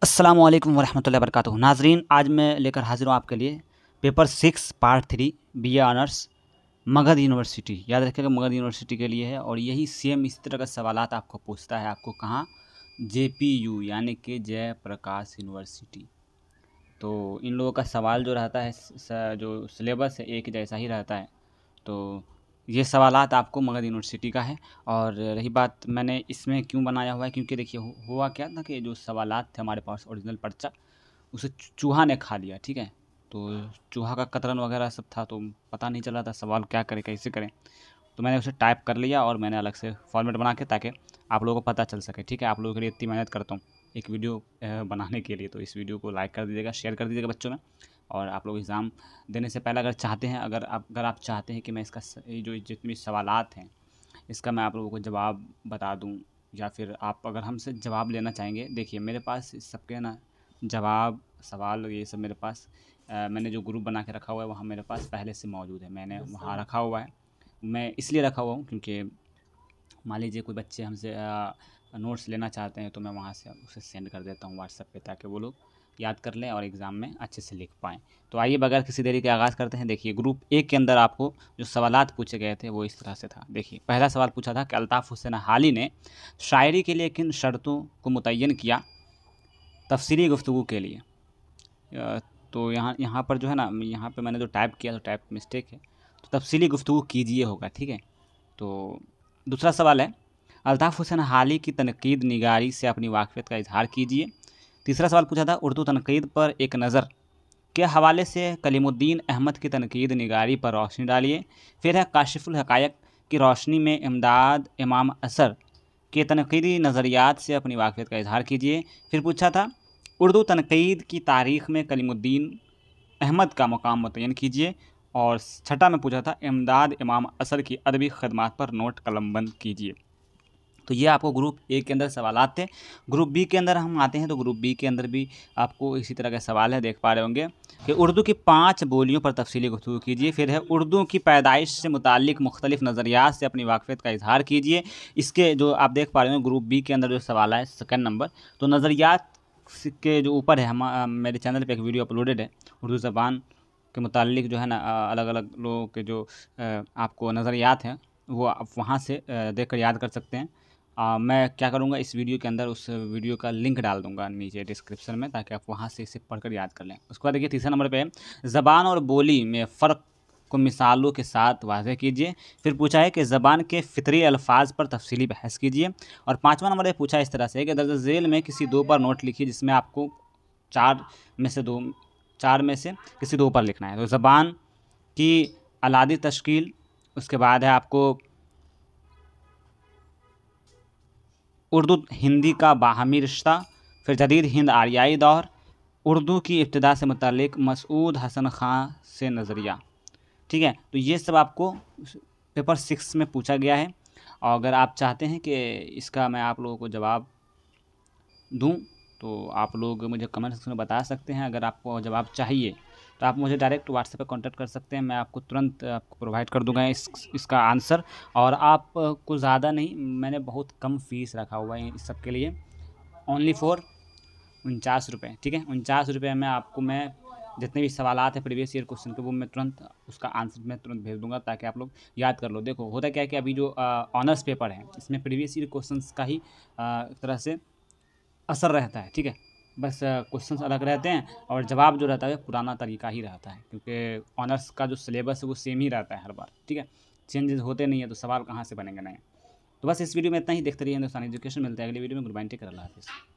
अस्सलामुअलैकुम वरहमतुल्लाहि वबरकातुहू। नाजरीन, आज मैं लेकर हाजिर हूँ आपके लिए paper 6 part 3 BA honours Magadh university. याद रखिएगा, मगध यूनिवर्सिटी के लिए है और यही सेम इसी तरह का सवालात आपको पूछता है। आपको कहाँ? JPU यानी कि जयप्रकाश यूनिवर्सिटी। तो इन लोगों का सवाल जो रहता है जो सिलेबस है एक जैसा ही रहता है। तो ये सवालात आपको मगध यूनिवर्सिटी का है। और रही बात मैंने इसमें क्यों बनाया हुआ है, क्योंकि देखिए हुआ क्या था कि जो सवालात थे हमारे पास ओरिजिनल पर्चा, उसे चूहा ने खा लिया। ठीक है, तो चूहा का कतरन वगैरह सब था, तो पता नहीं चल रहा था सवाल क्या करें कैसे करें। तो मैंने उसे टाइप कर लिया और मैंने अलग से फॉर्मेट बना के, ताकि आप लोगों को पता चल सके। ठीक है, आप लोगों के लिए इतनी मेहनत करता हूँ एक वीडियो बनाने के लिए, तो इस वीडियो को लाइक कर दीजिएगा, शेयर कर दीजिएगा बच्चों में। और आप लोग एग्ज़ाम देने से पहले अगर चाहते हैं, अगर आप चाहते हैं कि मैं इसका ये जो जितनी भी सवालात हैं इसका मैं आप लोगों को जवाब बता दूं, या फिर आप अगर हमसे जवाब लेना चाहेंगे, देखिए मेरे पास इस सबके ना जवाब सवाल ये सब मेरे पास मैंने जो ग्रुप बना के रखा हुआ है वहाँ मेरे पास पहले से मौजूद है। मैंने वहाँ रखा हुआ है, मैं इसलिए रखा हुआ हूँ क्योंकि मान लीजिए कोई बच्चे हमसे नोट्स लेना चाहते हैं, तो मैं वहाँ से उसे सेंड कर देता हूँ व्हाट्सएप पे, ताकि वो लोग याद कर लें और एग्ज़ाम में अच्छे से लिख पाएँ। तो आइए बगैर किसी देरी के आगाज़ करते हैं। देखिए ग्रुप ए के अंदर आपको जो सवालात पूछे गए थे वो इस तरह से था। देखिए पहला सवाल पूछा था कि अल्ताफ़ हुसैन हाली ने शायरी के लिए किन शर्तों को मुतय्यन किया तफ़सीली गुफ्तगू के लिए। तो यहाँ यहाँ पर जो है ना, यहाँ पे मैंने जो टाइप किया तो टाइप मिस्टेक है, तो तफ़सीली गुफ्तगू कीजिए होगा। ठीक है, तो दूसरा सवाल है अल्ताफ़ हुसैन हाली की तनकीद निगारी से अपनी वाक़फ़ियत का इज़हार कीजिए। तीसरा सवाल पूछा था उर्दू तनकीद पर एक नज़र के हवाले से कलीमुद्दीन अहमद की तनकीद निगारी पर रोशनी डालिए। फिर है काशिफ़ुल हक़ायक़ की रोशनी में इमदाद इमाम असर के तनकीदी नज़रियात से अपनी वाक़फ़ियत का इज़हार कीजिए। फिर पूछा था उर्दू तनकीद की तारीख़ में कलीमुद्दीन अहमद का मकाम मुतय्यन कीजिए। और छठा में पूछा था इमदाद इमाम असर की अदबी खदमात पर नोट कलमबंद कीजिए। तो ये आपको ग्रुप ए के अंदर सवालात थे। ग्रुप बी के अंदर हम आते हैं, तो ग्रुप बी के अंदर भी आपको इसी तरह का सवाल है, देख पा रहे होंगे कि उर्दू की 5 बोलियों पर तफसीली गुफ्तगू कीजिए। फिर है उर्दू की पैदाइश से मुताल्लिक मुख्तलिफ नज़रियात से अपनी वाक़फ़ियत का इज़हार कीजिए। इसके जो आप देख पा रहे हैं ग्रुप बी के अंदर जो सवाल है सेकंड नंबर, तो नज़रियात के जो ऊपर है हम मेरे चैनल पर एक वीडियो अपलोडेड है उर्दू ज़बान के मुताल्लिक, जो है ना अलग अलग लोगों के जो आपको नज़रियात हैं वो आप वहाँ से देख कर याद कर सकते हैं। मैं क्या करूँगा, इस वीडियो के अंदर उस वीडियो का लिंक डाल दूँगा नीचे डिस्क्रिप्शन में, ताकि आप वहाँ से इसे पढ़कर याद कर लें। उसके बाद देखिए तीसरा नंबर पे ज़बान और बोली में फ़र्क को मिसालों के साथ वाज़ेह कीजिए। फिर पूछा है कि ज़बान के फ़ितरी अल्फाज पर तफसीली बहस कीजिए। और पाँचवा नंबर पे पूछा इस तरह से कि दर्ज झेल में किसी दो पर नोट लिखिए, जिसमें आपको चार में से किसी दो पर लिखना है। तो ज़बान की अलादी तश्कील, उसके बाद है आपको उर्दू हिंदी का बाहमी रिश्ता, फिर जदीद हिंद आर्याई दौर, उर्दू की इब्तिदा से मुतालिक मसूद हसन ख़ान से नज़रिया। ठीक है, तो ये सब आपको पेपर 6 में पूछा गया है। और अगर आप चाहते हैं कि इसका मैं आप लोगों को जवाब दूं, तो आप लोग मुझे कमेंट सेक्शन में बता सकते हैं। अगर आपको जवाब चाहिए तो आप मुझे डायरेक्ट व्हाट्सएप पे कांटेक्ट कर सकते हैं, मैं आपको तुरंत आपको प्रोवाइड कर दूंगा इसका आंसर। और आपको ज़्यादा नहीं, मैंने बहुत कम फ़ीस रखा हुआ है इस सब के लिए, ओनली फॉर 49 रुपये। ठीक है, 49 रुपये में आपको मैं जितने भी सवालात हैं प्रीवियस ईयर क्वेश्चन के, वो मैं तुरंत उसका आंसर मैं तुरंत भेज दूंगा, ताकि आप लोग याद कर लो। देखो होता क्या है कि अभी जो ऑनर्स पेपर है इसमें प्रीवियस ईयर क्वेश्चंस का ही एक तरह से असर रहता है। ठीक है, बस क्वेश्चंस अलग रहते हैं और जवाब जो रहता है पुराना तरीका ही रहता है, क्योंकि ऑनर्स का जो सिलेबस है वो सेम ही रहता है हर बार। ठीक है, चेंजेस होते नहीं है, तो सवाल कहाँ से बनेंगे नए। तो बस इस वीडियो में इतना ही। देखते रहिए हिंदुस्तानी एजुकेशन। मिलते हैं अगली वीडियो में। गुड बाय, टेक केयर, अल्लाह हाफिज़।